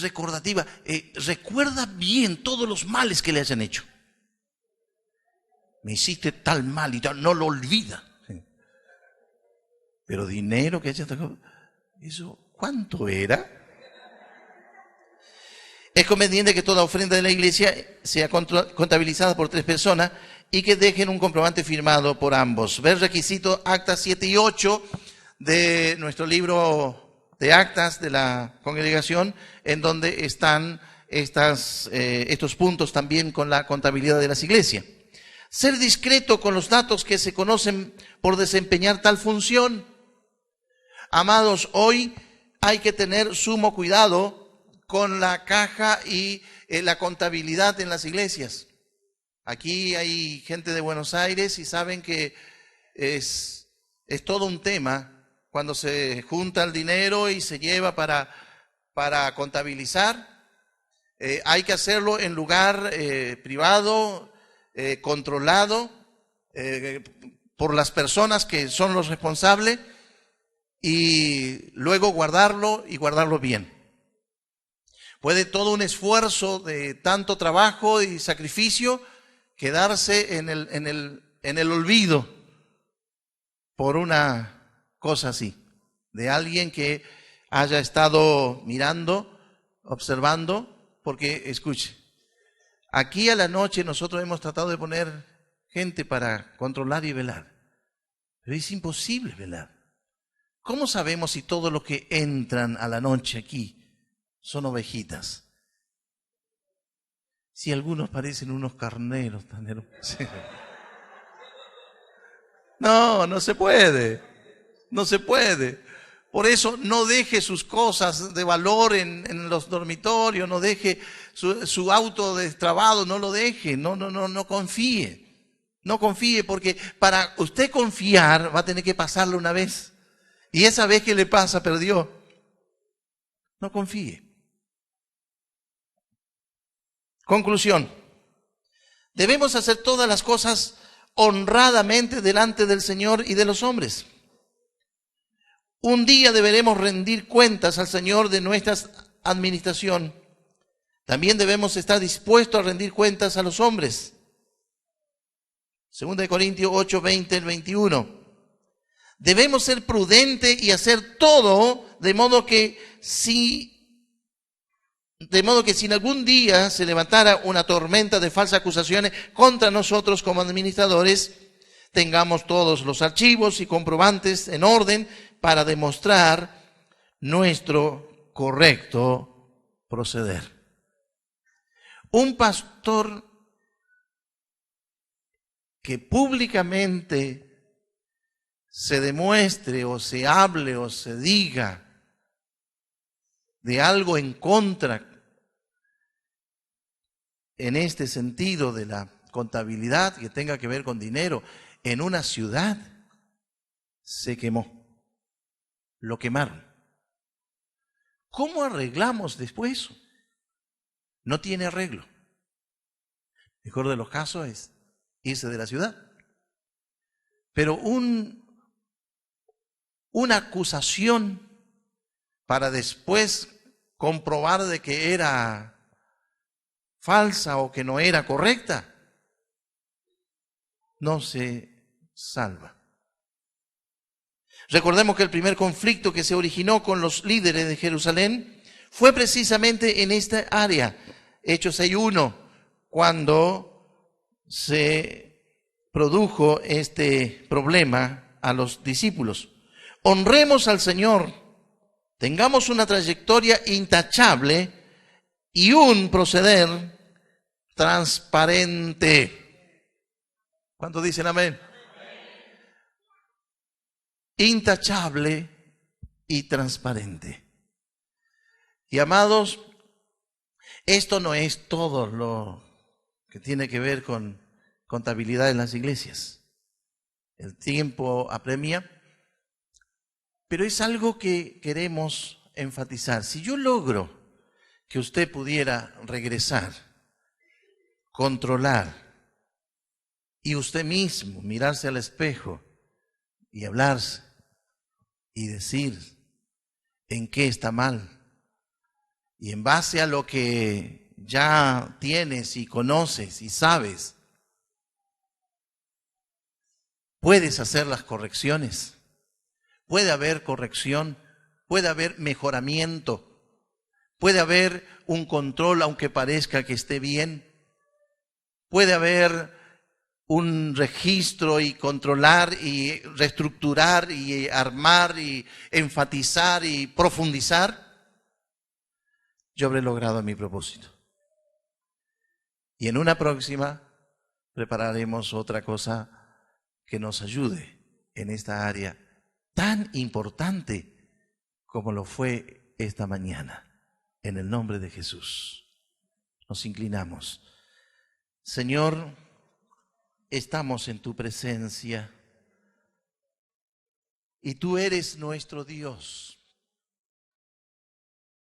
S1: recordativa, recuerda bien todos los males que le hayan hecho. Me hiciste tal mal y tal, no lo olvida. Pero dinero que haya tocado, ¿eso cuánto era? Es conveniente que toda ofrenda de la iglesia sea contabilizada por 3 personas y que dejen un comprobante firmado por ambos. Ver requisito actas 7 y 8 de nuestro libro de actas de la congregación, en donde están estos puntos también con la contabilidad de las iglesias. Ser discreto con los datos que se conocen por desempeñar tal función. Amados, hoy hay que tener sumo cuidado con la caja y la contabilidad en las iglesias. Aquí hay gente de Buenos Aires y saben que es todo un tema cuando se junta el dinero y se lleva para contabilizar. Hay que hacerlo en lugar privado, controlado por las personas que son los responsables. Y luego guardarlo y guardarlo bien. Puede todo un esfuerzo de tanto trabajo y sacrificio quedarse en el olvido por una cosa así, de alguien que haya estado mirando, observando, porque escuche, aquí a la noche nosotros hemos tratado de poner gente para controlar y velar, pero es imposible velar. ¿Cómo sabemos si todos los que entran a la noche aquí son ovejitas? Si algunos parecen unos carneros tan hermosos. No, no se puede. No se puede. Por eso no deje sus cosas de valor en los dormitorios, no deje su auto destrabado, no lo deje, no confíe. No confíe, porque para usted confiar va a tener que pasarlo una vez. Y esa vez que le pasa, perdió. No confíe. Conclusión. Debemos hacer todas las cosas honradamente delante del Señor y de los hombres. Un día deberemos rendir cuentas al Señor de nuestra administración. También debemos estar dispuestos a rendir cuentas a los hombres. 2 Corintios 8, 20, 21. Debemos ser prudentes y hacer todo de modo que si algún día se levantara una tormenta de falsas acusaciones contra nosotros como administradores, tengamos todos los archivos y comprobantes en orden para demostrar nuestro correcto proceder. Un pastor que públicamente se demuestre o se hable o se diga de algo en contra en este sentido de la contabilidad que tenga que ver con dinero en una ciudad, se quemó. Lo quemaron. ¿Cómo arreglamos después eso? No tiene arreglo. Mejor de los casos es irse de la ciudad. Pero una acusación para después comprobar de que era falsa o que no era correcta, no se salva. Recordemos que el primer conflicto que se originó con los líderes de Jerusalén fue precisamente en esta área, Hechos 6:1, cuando se produjo este problema a los discípulos. Honremos al Señor, tengamos una trayectoria intachable y un proceder transparente. ¿Cuántos dicen amén? Intachable y transparente. Y amados, esto no es todo lo que tiene que ver con contabilidad en las iglesias. El tiempo apremia, pero es algo que queremos enfatizar. Si yo logro que usted pudiera regresar, controlar, y usted mismo mirarse al espejo y hablarse y decir en qué está mal, y en base a lo que ya tienes y conoces y sabes, puedes hacer las correcciones. Puede haber corrección, puede haber mejoramiento, puede haber un control aunque parezca que esté bien, puede haber un registro y controlar y reestructurar y armar y enfatizar y profundizar. Yo habré logrado mi propósito. Y en una próxima prepararemos otra cosa que nos ayude en esta área tan importante como lo fue esta mañana. En el nombre de Jesús nos inclinamos. Señor, estamos en tu presencia y tú eres nuestro Dios.